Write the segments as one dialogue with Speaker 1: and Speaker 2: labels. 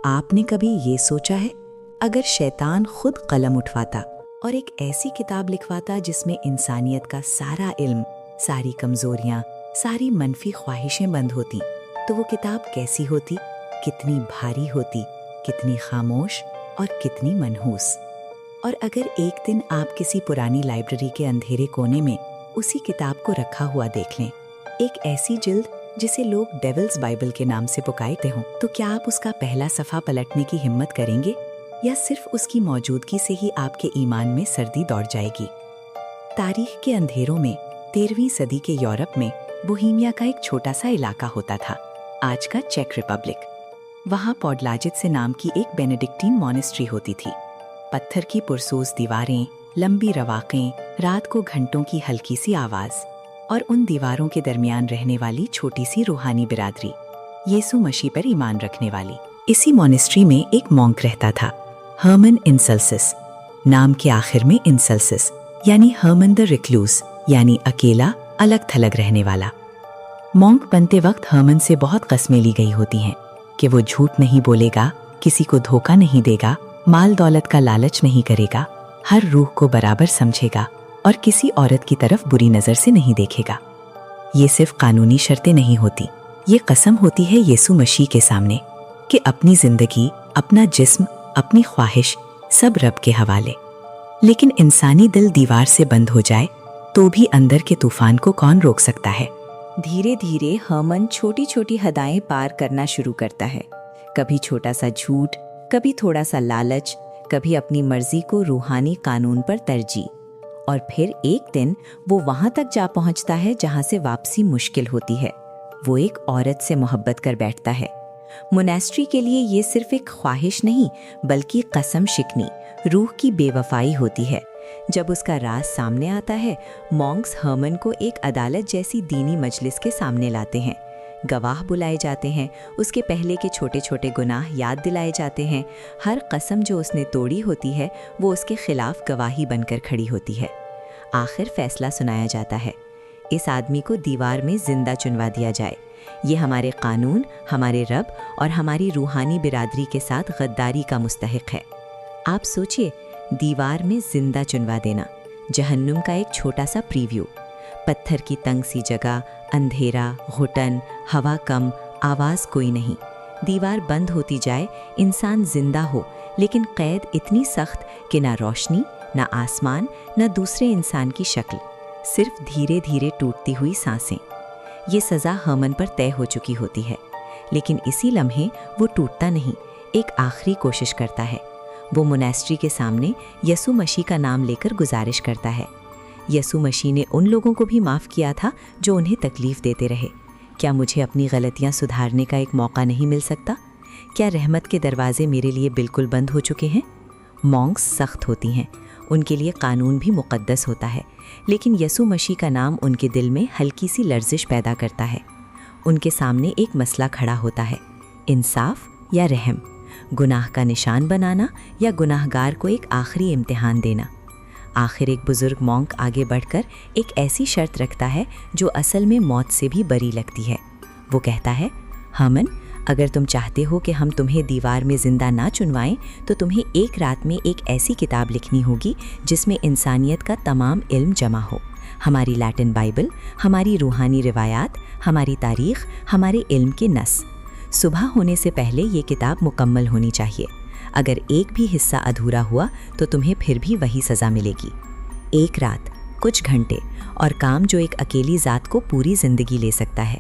Speaker 1: आपने कभी ये सोचा है, अगर शैतान खुद कलम उठवाता और एक ऐसी किताब लिखवाता जिसमें इंसानियत का सारा इल्म, सारी कमजोरियां, सारी मनफी ख्वाहिशें बंद होती, तो वो किताब कैसी होती, कितनी भारी होती, कितनी खामोश और कितनी मनहूस। और अगर एक दिन आप किसी पुरानी लाइब्रेरी के अंधेरे कोने में उसी किताब को रखा हुआ देख लें, एक ऐसी जिल्द जिसे लोग डेविल्स बाइबल के नाम से पुकारते हों, तो क्या आप उसका पहला सफ़ा पलटने की हिम्मत करेंगे, या सिर्फ उसकी मौजूदगी से ही आपके ईमान में सर्दी दौड़ जाएगी? तारीख के अंधेरों में 13वीं सदी के यूरोप में बोहेमिया का एक छोटा सा इलाका होता था, आज का चेक रिपब्लिक। वहाँ पॉडलाजित से नाम की एक बेनेडिक्टीन मॉनेस्ट्री होती थी। पत्थर की पुरसोस दीवारें, लंबी रवाकें, रात को घंटों की हल्की सी आवाज़, और उन दीवारों के दरमियान रहने वाली छोटी सी रूहानी बिरादरी, यीशु मसीह पर ईमान रखने वाली। इसी मॉनेस्ट्री में एक मॉन्क रहता था, हर्मन इनसल्सिस। नाम के आखिर में इनसल्सिस यानी हर्मन द रिक्लूस, यानी अकेला, अलग थलग रहने वाला। मॉन्क बनते वक्त हर्मन से बहुत कस्में ली गई होती हैं कि वो झूठ नहीं बोलेगा, किसी को धोखा नहीं देगा, माल दौलत का लालच नहीं करेगा, हर रूह को बराबर समझेगा और किसी औरत की तरफ बुरी नज़र से नहीं देखेगा। ये सिर्फ कानूनी शर्तें नहीं होती, ये कसम होती है यीशु मसीह के सामने कि अपनी जिंदगी, अपना जिस्म, अपनी ख्वाहिश सब रब के हवाले। लेकिन इंसानी दिल दीवार से बंद हो जाए तो भी अंदर के तूफान को कौन रोक सकता है?
Speaker 2: धीरे धीरे हर्मन छोटी छोटी हदाएं पार करना शुरू करता है। कभी छोटा सा झूठ, कभी थोड़ा सा लालच, कभी अपनी मर्जी को रूहानी कानून पर तरजीह। और फिर एक दिन वो वहां तक जा पहुंचता है जहां से वापसी मुश्किल होती है। वो एक औरत से मोहब्बत कर बैठता है। मोनेस्ट्री के लिए ये सिर्फ एक ख्वाहिश नहीं, बल्कि कसम शिकनी, रूह की बेवफाई होती है। जब उसका राज सामने आता है, मॉन्क्स हर्मन को एक अदालत जैसी दीनी मजलिस के सामने लाते हैं। गवाह बुलाए जाते हैं, उसके पहले के छोटे छोटे गुनाह याद दिलाए जाते हैं। हर कसम जो उसने तोड़ी होती है वो उसके खिलाफ गवाही बनकर खड़ी होती है। आखिर फैसला सुनाया जाता है, इस आदमी को दीवार में जिंदा चुनवा दिया जाए। ये हमारे कानून, हमारे रब और हमारी रूहानी बिरादरी के साथ गद्दारी का मुस्तहिक है। आप सोचिए, दीवार में जिंदा चुनवा देना, जहन्नुम का एक छोटा सा प्रीव्यू। पत्थर की तंग सी जगह, अंधेरा, घुटन, हवा कम, आवाज़ कोई नहीं। दीवार बंद होती जाए, इंसान जिंदा हो, लेकिन कैद इतनी सख्त कि ना रोशनी, ना आसमान, ना दूसरे इंसान की शक्ल, सिर्फ धीरे धीरे टूटती हुई सांसें। ये सज़ा हर्मन पर तय हो चुकी होती है, लेकिन इसी लम्हे वो टूटता नहीं, एक आखिरी कोशिश करता है। वो मोनेस्ट्री के सामने यीशु मसीह का नाम लेकर गुजारिश करता है। यीशु मसीह ने उन लोगों को भी माफ़ किया था जो उन्हें तकलीफ़ देते रहे। क्या मुझे अपनी गलतियाँ सुधारने का एक मौका नहीं मिल सकता? क्या रहमत के दरवाजे मेरे लिए बिल्कुल बंद हो चुके हैं? मॉन्क्स सख्त होती हैं, उनके लिए कानून भी मुक़द्दस होता है, लेकिन यीशु मसीह का नाम उनके दिल में हल्की सी लर्जिश पैदा करता है। उनके सामने एक मसला खड़ा होता है, इंसाफ या रहम, गुनाह का निशान बनाना या गुनाहगार को एक आखिरी इम्तिहान देना। आखिर एक बुजुर्ग मॉन्क आगे बढ़कर एक ऐसी शर्त रखता है जो असल में मौत से भी बरी लगती है। वो कहता है, हर्मन, अगर तुम चाहते हो कि हम तुम्हें दीवार में जिंदा ना चुनवाएं, तो तुम्हें एक रात में एक ऐसी किताब लिखनी होगी जिसमें इंसानियत का तमाम इल्म जमा हो। हमारी लैटिन बाइबल, हमारी रूहानी रिवायात, हमारी तारीख, हमारे इल्म के नस। सुबह होने से पहले ये किताब मुकम्मल होनी चाहिए। अगर एक भी हिस्सा अधूरा हुआ तो तुम्हें फिर भी वही सज़ा मिलेगी। एक रात, कुछ घंटे और काम जो एक अकेली ज़ात को पूरी ज़िंदगी ले सकता है।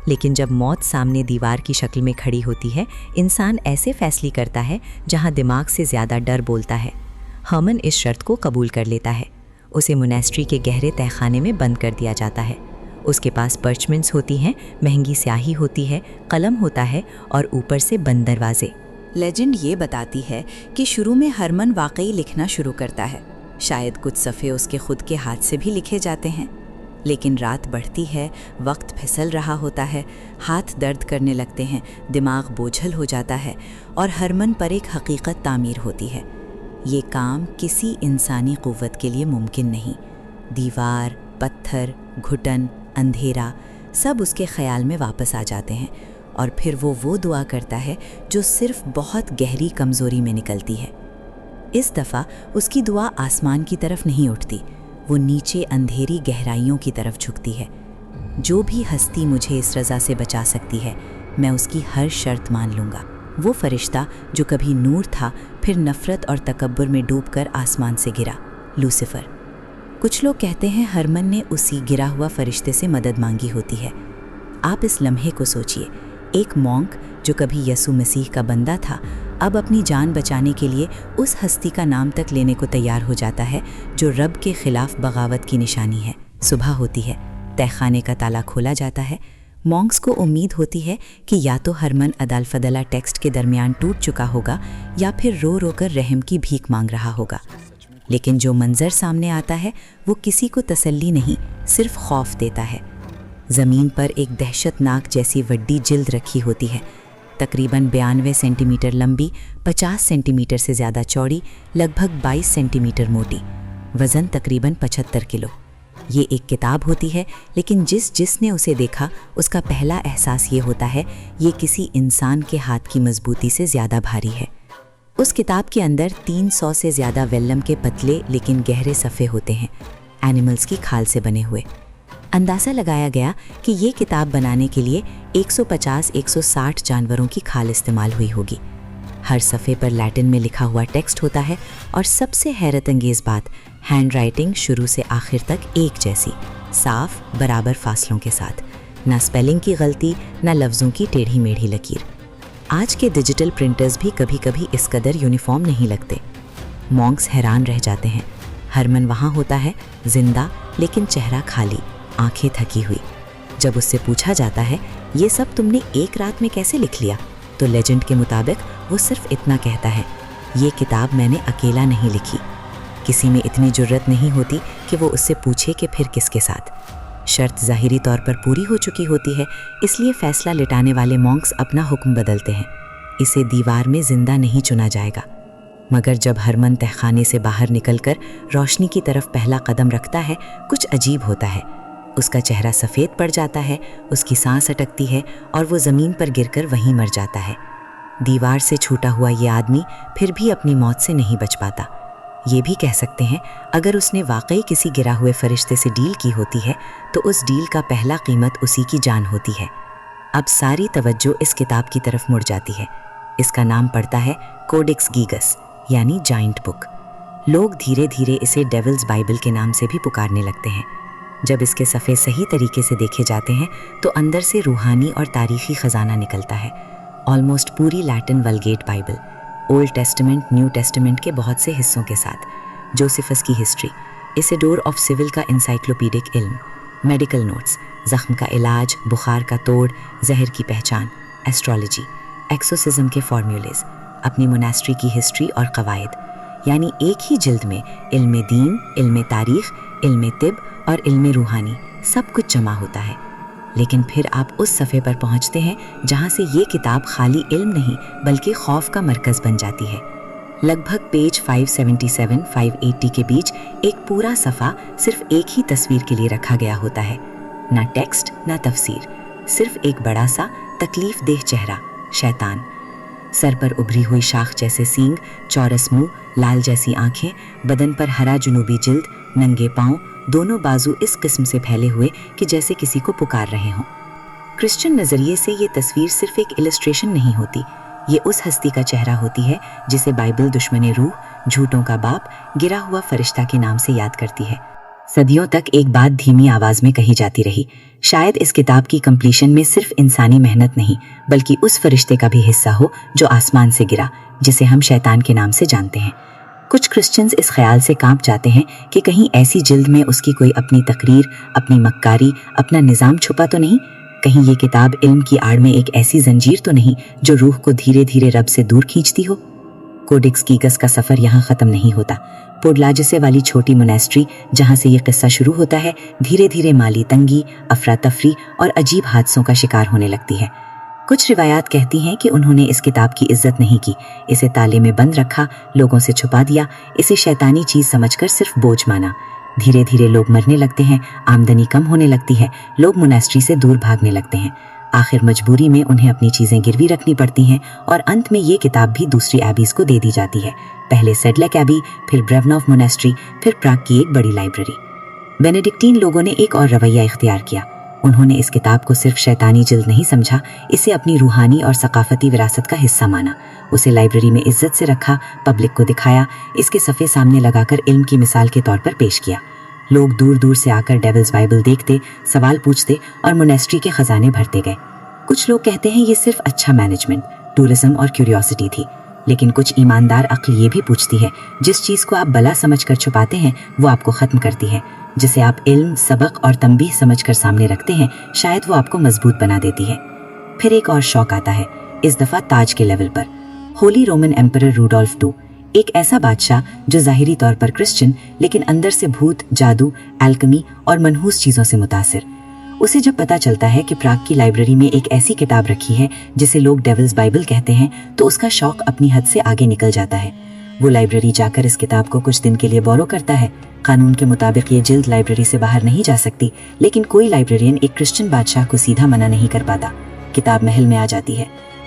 Speaker 2: लेकिन जब मौत सामने दीवार की शक्ल में खड़ी होती है, इंसान ऐसे फैसले करता है जहां दिमाग से ज़्यादा डर बोलता है। हर्मन इस शर्त को कबूल कर लेता है। उसे मोनेस्ट्री के गहरे तहखाने में बंद कर दिया जाता है। उसके पास पर्चमेंट्स होती हैं, महंगी स्याही होती है, कलम होता है और ऊपर से बंद दरवाजे।
Speaker 3: लेजेंड ये बताती है कि शुरू में हर्मन वाकई लिखना शुरू करता है। शायद कुछ सफ़े उसके खुद के हाथ से भी लिखे जाते हैं। लेकिन रात बढ़ती है, वक्त फिसल रहा होता है, हाथ दर्द करने लगते हैं, दिमाग बोझल हो जाता है और हर्मन पर एक हकीकत तामीर होती है। ये काम किसी इंसानी क़ुव्वत के लिए मुमकिन नहीं। दीवार, पत्थर, घुटन, अंधेरा सब उसके ख्याल में वापस आ जाते हैं और फिर वो दुआ करता है जो सिर्फ बहुत गहरी कमज़ोरी में निकलती है। इस दफ़ा उसकी दुआ आसमान की तरफ नहीं उठती, वो नीचे अंधेरी गहराइयों की तरफ झुकती है। जो भी हस्ती मुझे इस रज़ा से बचा सकती है, मैं उसकी हर शर्त मान लूँगा। वो फरिश्ता जो कभी नूर था, फिर नफ़रत और तकब्बुर में डूबकर आसमान से गिरा, लूसीफर। कुछ लोग कहते हैं हरमन ने उसी गिरा हुआ फरिश्ते से मदद मांगी होती है। आप इस लम्हे को सोचिए, एक मॉन्क जो कभी यसु मसीह का बंदा था, अब अपनी जान बचाने के लिए उस हस्ती का नाम तक लेने को तैयार हो जाता है जो रब के खिलाफ बगावत की निशानी है। सुबह होती है, तहखाने का ताला खोला जाता है। मॉन्क्स को उम्मीद होती है कि या तो हरमन अदल फदला टेक्स्ट के दरमियान टूट चुका होगा या फिर रो रो कर रहम की भीख मांग रहा होगा। लेकिन जो मंजर सामने आता है वो किसी को तसल्ली नहीं, सिर्फ खौफ देता है। ज़मीन पर एक दहशतनाक जैसी वड्डी जिल्द रखी होती है, तकरीबन 92 सेंटीमीटर लंबी, 50 सेंटीमीटर से ज़्यादा चौड़ी, लगभग 22 सेंटीमीटर मोटी, वज़न तकरीबन 75 किलो। ये एक किताब होती है, लेकिन जिसने उसे देखा उसका पहला एहसास ये होता है ये किसी इंसान के हाथ की मजबूती से ज़्यादा भारी है। उस किताब के अंदर 300 से ज़्यादा वेल्लम के पतले लेकिन गहरे सफ़े होते हैं, एनिमल्स की खाल से बने हुए। अंदाज़ा लगाया गया कि ये किताब बनाने के लिए 150-160 जानवरों की खाल इस्तेमाल हुई होगी। हर सफ़े पर लैटिन में लिखा हुआ टेक्स्ट होता है और सबसे हैरत अंगेज़ बात, हैंड राइटिंग शुरू से आखिर तक एक जैसी, साफ बराबर फासलों के साथ, ना स्पेलिंग की गलती, ना लफ्ज़ों की टेढ़ी मेढ़ी लकीर। आज के डिजिटल प्रिंटर्स भी कभी कभी इस कदर यूनिफॉर्म नहीं लगते। मॉन्क्स हैरान रह जाते हैं। हरमन वहाँ होता है, जिंदा लेकिन चेहरा खाली, आंखें थकी हुई। जब उससे पूछा जाता है ये सब तुमने एक रात में कैसे लिख लिया, तो लेजेंड के मुताबिक वो सिर्फ इतना कहता है, ये किताब मैंने अकेला नहीं लिखी। किसी में इतनी जुर्रत नहीं होती कि वो उससे पूछे कि फिर किसके साथ। शर्त ज़ाहिरी तौर पर पूरी हो चुकी होती है, इसलिए फ़ैसला लिटाने वाले मॉन्क्स अपना हुक्म बदलते हैं, इसे दीवार में ज़िंदा नहीं चुना जाएगा। मगर जब हरमन तहखाने से बाहर निकलकर रोशनी की तरफ पहला कदम रखता है, कुछ अजीब होता है। उसका चेहरा सफ़ेद पड़ जाता है, उसकी सांस अटकती है और वो ज़मीन पर गिरकर वहीं मर जाता है। दीवार से छूटा हुआ ये आदमी फिर भी अपनी मौत से नहीं बच पाता। ये भी कह सकते हैं अगर उसने वाकई किसी गिरा हुए फरिश्ते से डील की होती है तो उस डील का पहला कीमत उसी की जान होती है। अब सारी तवज्जो इस किताब की तरफ मुड़ जाती है। इसका नाम पड़ता है कोडेक्स गीगस, यानी जाइंट बुक। लोग धीरे धीरे इसे डेविल्स बाइबल के नाम से भी पुकारने लगते हैं। जब इसके सफ़े सही तरीके से देखे जाते हैं तो अंदर से रूहानी और तारीख़ी ख़जाना निकलता है। ऑलमोस्ट पूरी Latin Vulgate Bible, old testament, new testament के बहुत से हिस्सों के साथ, जोसेफस की हिस्ट्री, इसिडोर ऑफ सिविल का इंसाइक्लोपीडिक इल्म, मेडिकल नोट्स, ज़ख्म का इलाज, बुखार का तोड़, जहर की पहचान, एस्ट्रोलॉजी, एक्सोसिज्म के फॉर्मूलेज, अपनी मोनास्ट्री की हिस्ट्री और कवायद, यानी एक ही जिल्द में इल्म दीन, इल्म तारीख़, इल्म तिब और इल्म रूहानी सब कुछ जमा होता है। लेकिन फिर आप उस सफ़े पर पहुंचते हैं जहां से ये किताब खाली इल्म नहीं बल्कि खौफ का मरकज़ बन जाती है। लगभग पेज 577-580 के बीच एक पूरा सफ़ा सिर्फ एक ही तस्वीर के लिए रखा गया होता है, ना टेक्स्ट ना तफसीर, सिर्फ एक बड़ा सा तकलीफ देह चेहरा, शैतान। सर पर उभरी हुई शाख जैसे सींग, चौरस मुंह, लाल जैसी आंखें, बदन पर हरा जुनूबी जिल्द, नंगे पाँव, दोनों बाजू इस किस्म से फैले हुए कि जैसे किसी को पुकार रहे हों। क्रिश्चियन नज़रिए से ये तस्वीर सिर्फ एक इलस्ट्रेशन नहीं होती, ये उस हस्ती का चेहरा होती है जिसे बाइबल दुश्मन रूह, झूठों का बाप, गिरा हुआ फरिश्ता के नाम से याद करती है। सदियों तक एक बात धीमी आवाज़ में कही जाती रही, शायद इस किताब की कंप्लीशन में सिर्फ इंसानी मेहनत नहीं बल्कि उस फरिश्ते का भी हिस्सा हो जो आसमान से गिरा, जिसे हम शैतान के नाम से जानते हैं। कुछ क्रिश्चियंस इस ख्याल से कांप जाते हैं कि कहीं ऐसी जिल्द में उसकी कोई अपनी तकरीर, अपनी मक्कारी, अपना निज़ाम छुपा तो नहीं, कहीं ये किताब इल्म की आड़ में एक ऐसी जंजीर तो नहीं जो रूह को धीरे धीरे रब से दूर खींचती हो। कोडेक्स गीगस का सफ़र यहाँ ख़त्म नहीं होता। पोडलाजिसे वाली छोटी मोनेस्ट्री जहाँ से ये किस्सा शुरू होता है, धीरे धीरे माली तंगी, अफरा तफरी और अजीब हादसों का शिकार होने लगती है। कुछ रिवायात कहती हैं कि उन्होंने इस किताब की इज्जत नहीं की, इसे ताले में बंद रखा, लोगों से छुपा दिया, इसे शैतानी चीज़ समझकर सिर्फ बोझ माना। धीरे धीरे लोग मरने लगते हैं, आमदनी कम होने लगती है, लोग मोनेस्ट्री से दूर भागने लगते हैं।
Speaker 1: آخر مجبوری میں انہیں اپنی چیزیں گروی رکھنی پڑتی ہیں اور انت میں یہ کتاب بھی دوسری ایبیز کو دے دی جاتی ہے، پہلے سیڈلک ایبی، پھر بریونوف مونیسٹری، پھر پراگ کی ایک بڑی لائبریری۔ بینیڈکٹین لوگوں نے ایک اور رویہ اختیار کیا۔ انہوں نے اس کتاب کو صرف شیطانی جلد نہیں سمجھا، اسے اپنی روحانی اور ثقافتی وراثت کا حصہ مانا۔ اسے لائبریری میں عزت سے رکھا، پبلک کو دکھایا، اس کے صفحے سامنے لگا کر علم کی مثال کے طور پر پیش کیا۔ لوگ دور دور سے آ کر ڈیولز بائبل دیکھتے، سوال پوچھتے اور مونیسٹری کے خزانے بھرتے گئے۔ کچھ لوگ کہتے ہیں یہ صرف اچھا مینجمنٹ، ٹورزم اور کیوریوسٹی تھی، لیکن کچھ ایماندار عقل یہ بھی پوچھتی ہے، جس چیز کو آپ بلا سمجھ کر چھپاتے ہیں وہ آپ کو ختم کرتی ہے، جسے آپ علم، سبق اور تنبیہ سمجھ کر سامنے رکھتے ہیں شاید وہ آپ کو مضبوط بنا دیتی ہے۔ پھر ایک اور شوق آتا ہے، اس دفعہ تاج کے لیول پر۔ Holy Roman emperor Rudolf II، ایک ایسا بادشاہ جو ظاہری طور پر کرسچن لیکن اندر سے بھوت، جادو، الکمی اور منحوس چیزوں سے متاثر۔ اسے جب پتہ چلتا ہے کہ پراگ کی لائبریری میں ایک ایسی کتاب رکھی ہے جسے لوگ ڈیولز بائبل کہتے ہیں تو اس کا شوق اپنی حد سے آگے نکل جاتا ہے۔ وہ لائبریری جا کر اس کتاب کو کچھ دن کے لیے بورو کرتا ہے۔ قانون کے مطابق یہ جلد لائبریری سے باہر نہیں جا سکتی، لیکن کوئی لائبریرین ایک کرسچن بادشاہ کو سیدھا منع نہیں کر پاتا۔ کتاب محل میں آ جاتی ہے۔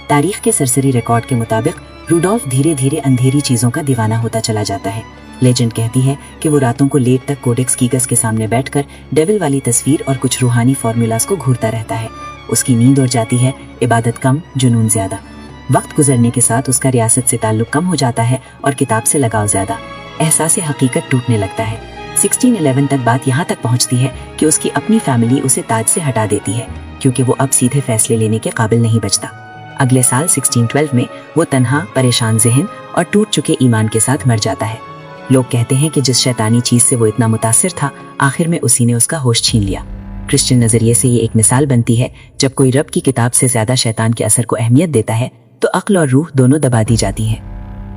Speaker 1: تاریخ کے سرسری ریکارڈ کے مطابق روڈولف دھیرے دھیرے اندھیری چیزوں کا دیوانہ ہوتا چلا جاتا ہے۔ لیجنڈ کہتی ہے کہ وہ راتوں کو لیٹ تک کوڈیکس کیگس کے سامنے بیٹھ کر ڈیول والی تصویر اور کچھ روحانی فارمولاز کو گھورتا رہتا ہے۔ اس کی نیند اڑ جاتی ہے، عبادت کم، جنون زیادہ۔ وقت گزرنے کے ساتھ اس کا ریاست سے تعلق کم ہو جاتا ہے اور کتاب سے لگاؤ زیادہ۔ احساس حقیقت ٹوٹنے لگتا ہے۔ 1611 تک بات یہاں تک پہنچتی ہے کہ اس کی اپنی فیملی اسے تاج سے ہٹا دیتی ہے کیونکہ وہ اب سیدھے فیصلے لینے کے قابل نہیں بچتا۔ اگلے سال 1612 میں وہ تنہا، پریشان ذہن اور ٹوٹ چکے ایمان کے ساتھ مر جاتا ہے۔ لوگ کہتے ہیں کہ جس شیطانی چیز سے وہ اتنا متاثر تھا، آخر میں اسی نے اس کا ہوش چھین لیا۔ کرسچن نظریے سے یہ ایک مثال بنتی ہے، جب کوئی رب کی کتاب سے زیادہ شیطان کے اثر کو اہمیت دیتا ہے تو عقل اور روح دونوں دبا دی جاتی ہیں۔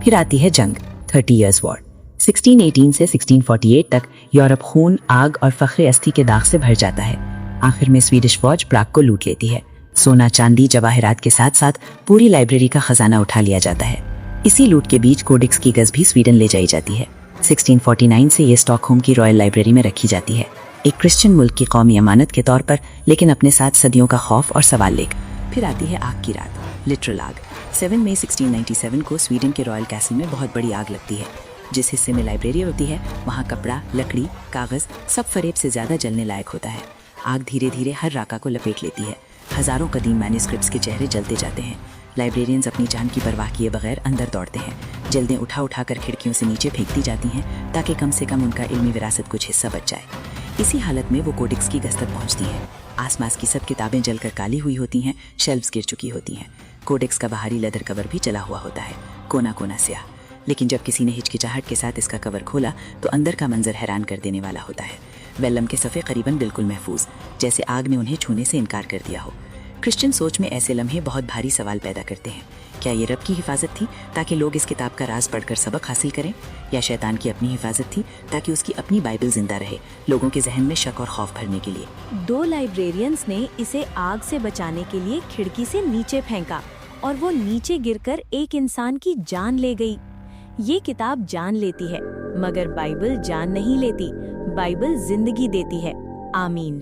Speaker 1: پھر آتی ہے جنگ، 30 ایئرز وار۔ 1618 سے 1648 تک یورپ خون، آگ اور فخر استی کے داغ سے بھر جاتا ہے۔ آخر میں سویڈش فوج پراگ کو لوٹ لیتی ہے۔ سونا، چاندی، جواہرات کے ساتھ ساتھ پوری لائبریری کا خزانہ اٹھا لیا جاتا ہے۔ اسی لوٹ کے بیچ کوڈیکس کیگس بھی سویڈن لے جائی جاتی ہے۔ 1649 سے یہ اسٹاک ہوم کی رائل لائبریری میں رکھی جاتی ہے، ایک کرسچن ملک کی قومی امانت کے طور پر، لیکن اپنے ساتھ صدیوں کا خوف اور سوال لے کر۔ پھر آتی ہے آگ کی رات، لٹرل آگ۔ 7 مئی 1697 کو سویڈن کے رائل کیسل میں بہت بڑی آگ لگتی ہے۔ جس حصے میں لائبریری ہوتی ہے وہاں کپڑا، لکڑی، کاغذ سب فریب سے زیادہ جلنے لائق ہوتا ہے۔ آگ دھیرے دھیرے ہر راکا کو لپیٹ لیتی ہے۔ ہزاروں قدیم مینuscripts کے چہرے جلتے جاتے ہیں۔ لائبریرینز اپنی جان کی پرواہ کیے بغیر اندر دوڑتے ہیں۔ جلدیں اٹھا اٹھا کر کھڑکیوں سے نیچے پھینکتی جاتی ہیں تاکہ کم سے کم ان کا علمی وراثت کچھ حصہ بچ جائے۔ اسی حالت میں وہ کوڈیکس کی گست تک پہنچتی ہیں۔ آس پاس کی سب کتابیں جل کر کالی ہوئی ہوتی ہیں، شیلفز گر چکی ہوتی ہیں۔ کوڈیکس کا باہری لیدر کور بھی جلا ہوا ہوتا ہے، کونا کونا سیاہ۔ لیکن جب کسی نے ہچکچاہٹ کے ساتھ اس کا کور کھولا تو اندر کا منظر حیران کر دینے والا ہوتا ہے۔ ویلم کے صفحے قریباً بالکل محفوظ، جیسے آگ نے انہیں چھونے سے انکار کر دیا ہو۔ کرسچن سوچ میں ایسے لمحے بہت بھاری سوال پیدا کرتے ہیں۔ کیا یہ رب کی حفاظت تھی تاکہ لوگ اس کتاب کا راز پڑھ کر سبق حاصل کریں، یا شیطان کی اپنی حفاظت تھی تاکہ اس کی اپنی بائبل زندہ رہے، لوگوں کے ذہن میں شک اور خوف بھرنے کے لیے؟
Speaker 4: 2 لائبریرینز نے اسے آگ سے بچانے کے لیے کھڑکی سے نیچے پھینکا اور وہ نیچے گر کر ایک انسان کی جان لے گئی۔ یہ کتاب جان لیتی ہے مگر بائبل جان نہیں لیتی، بائبل زندگی دیتی ہے۔ آمین۔